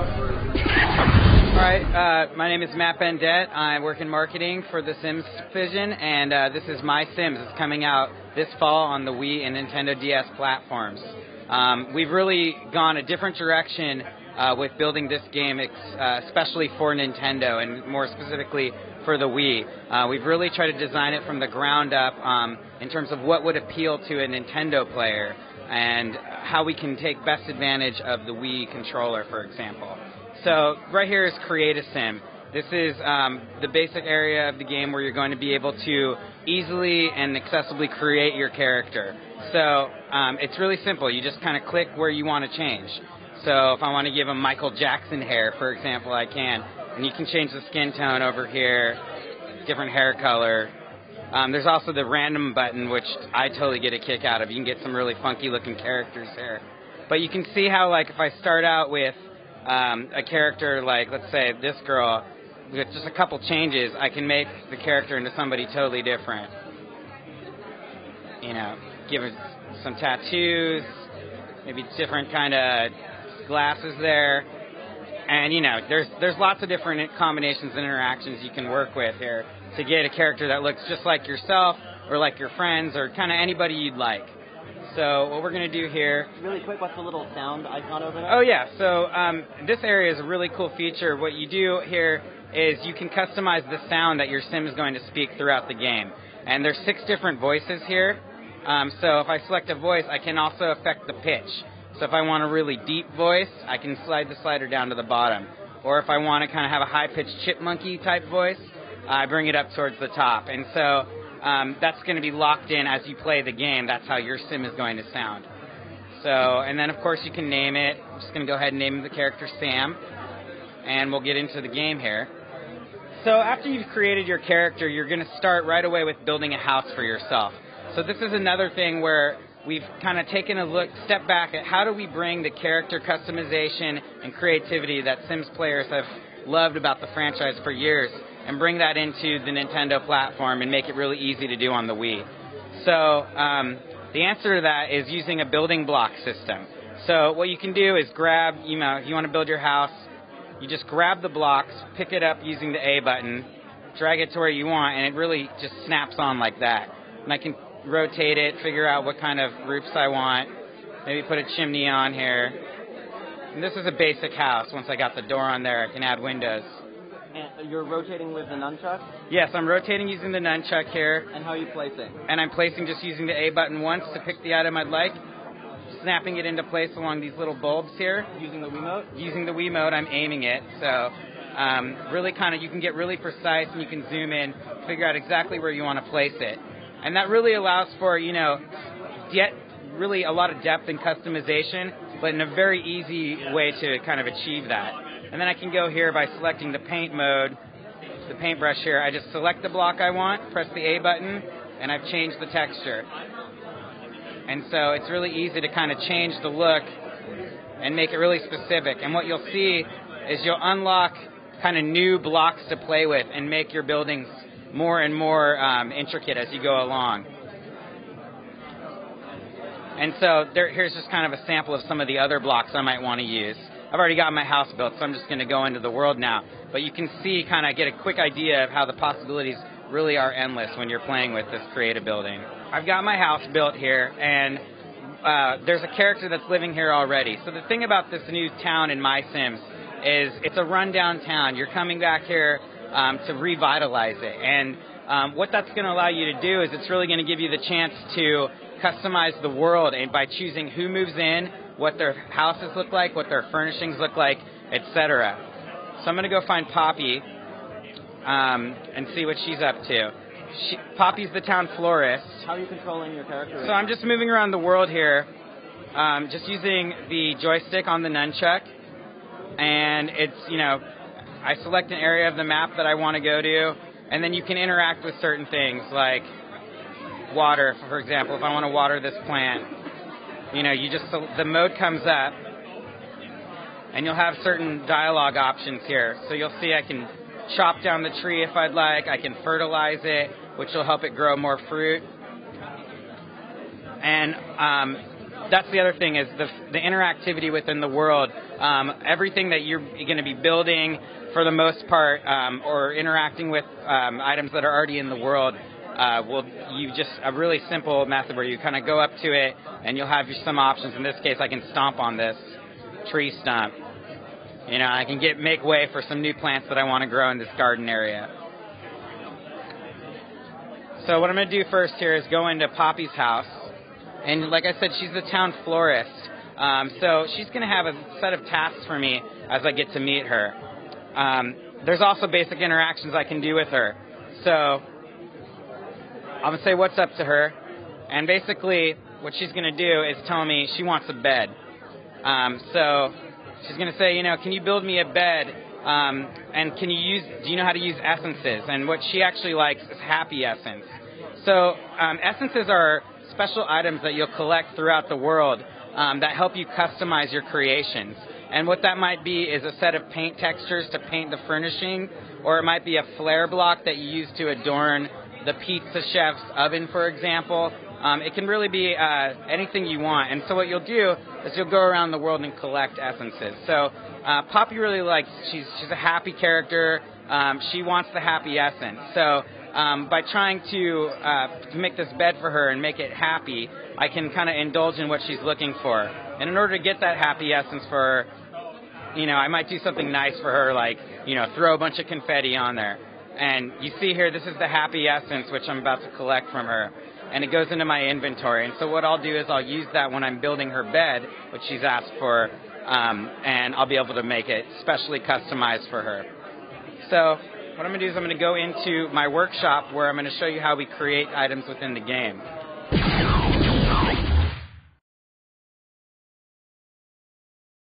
All right, my name is Matt Bendett. I work in marketing for The Sims Vision, and this is My Sims. It's coming out this fall on the Wii and Nintendo DS platforms. We've really gone a different direction with building this game, especially for Nintendo, and more specifically for the Wii. We've really tried to design it from the ground up in terms of what would appeal to a Nintendo player and how we can take best advantage of the Wii controller, for example. So right here is Create a Sim. This is the basic area of the game where you're going to be able to easily and accessibly create your character. So it's really simple. You just kind of click where you want to change. So if I want to give him Michael Jackson hair, for example, I can. And you can change the skin tone over here, different hair color. There's also the random button, which I totally get a kick out of. You can get some really funky looking characters here. But you can see how, like, if I start out with a character like, let's say, this girl, with just a couple changes, I can make the character into somebody totally different. You know, give it some tattoos, maybe different kind of glasses there. And, you know, there's lots of different combinations and interactions you can work with here to get a character that looks just like yourself or like your friends or kind of anybody you'd like. So what we're going to do here... Really quick, what's the little sound icon over there? Oh, yeah. So this area is a really cool feature. What you do here is you can customize the sound that your sim is going to speak throughout the game. And there's 6 different voices here. So if I select a voice, I can also affect the pitch. So if I want a really deep voice, I can slide the slider down to the bottom. Or if I want to kind of have a high-pitched chipmunky type voice, I bring it up towards the top. And so that's going to be locked in as you play the game. That's how your sim is going to sound. So, and then of course you can name it. I'm just going to go ahead and name the character Sam. And we'll get into the game here. So after you've created your character, you're going to start right away with building a house for yourself. So this is another thing where we've kind of taken a step back at how do we bring the character customization and creativity that Sims players have loved about the franchise for years and bring that into the Nintendo platform and make it really easy to do on the Wii. So the answer to that is using a building block system. So what you can do is grab, you know, if you want to build your house, you just grab the blocks, pick it up using the A button, drag it to where you want, and it really just snaps on like that. And I can rotate it, figure out what kind of roofs I want, maybe put a chimney on here. And this is a basic house. Once I got the door on there, I can add windows. And you're rotating with the nunchuck? Yes, I'm rotating using the nunchuck here. And how are you placing? And I'm placing just using the A button once to pick the item I'd like, snapping it into place along these little bulbs here. Using the Wiimote? Using the Wiimote, I'm aiming it. So really kind of, you can get really precise and you can zoom in, figure out exactly where you want to place it. And that really allows for, you know, really a lot of depth and customization, but in a very easy way to kind of achieve that. And then I can go here by selecting the paint mode, the paintbrush here. I just select the block I want, press the A button, and I've changed the texture. And so it's really easy to kind of change the look and make it really specific. And what you'll see is you'll unlock kind of new blocks to play with and make your buildings more and more intricate as you go along. And so here's just kind of a sample of some of the other blocks I might want to use. I've already got my house built, so I'm just going to go into the world now. But you can see, kind of get a quick idea of how the possibilities really are endless when you're playing with this creative building. I've got my house built here, and there's a character that's living here already. So the thing about this new town in My Sims is it's a rundown town. You're coming back here to revitalize it. And what that's going to allow you to do is it's really going to give you the chance to customize the world and by choosing who moves in, what their houses look like, what their furnishings look like, etc. So I'm going to go find Poppy and see what she's up to. Poppy's the town florist. How are you controlling your character? So I'm just moving around the world here, just using the joystick on the nunchuck. And it's, you know, I select an area of the map that I want to go to, and then you can interact with certain things like water, for example. If I want to water this plant, you know, the mode comes up, and you'll have certain dialogue options here. So you'll see I can chop down the tree if I'd like. I can fertilize it, which will help it grow more fruit. And that's the other thing is the interactivity within the world. Everything that you're going to be building, for the most part, or interacting with items that are already in the world, a really simple method where you kind of go up to it and you'll have some options. In this case, I can stomp on this tree stump. I can make way for some new plants that I want to grow in this garden area. So what I'm going to do first here is go into Poppy's house. And like I said, she's the town florist. So she's going to have a set of tasks for me as I get to meet her. There's also basic interactions I can do with her. So I'm going to say what's up to her. And basically what she's going to do is tell me she wants a bed. So she's going to say, can you build me a bed? And do you know how to use essences? And what she actually likes is happy essence. So essences are special items that you'll collect throughout the world that help you customize your creations. And what that might be is a set of paint textures to paint the furnishing, or it might be a flare block that you use to adorn the pizza chef's oven, for example. It can really be anything you want. And so what you'll do is you'll go around the world and collect essences. So Poppy really she's a happy character. She wants the happy essence. So by trying to make this bed for her and make it happy, I can kind of indulge in what she's looking for. And in order to get that happy essence for her, I might do something nice for her, like, throw a bunch of confetti on there. And you see here, this is the happy essence, which I'm about to collect from her. And it goes into my inventory. And so what I'll do is I'll use that when I'm building her bed, which she's asked for, and I'll be able to make it specially customized for her. So what I'm going to do is I'm going to go into my workshop where I'm going to show you how we create items within the game.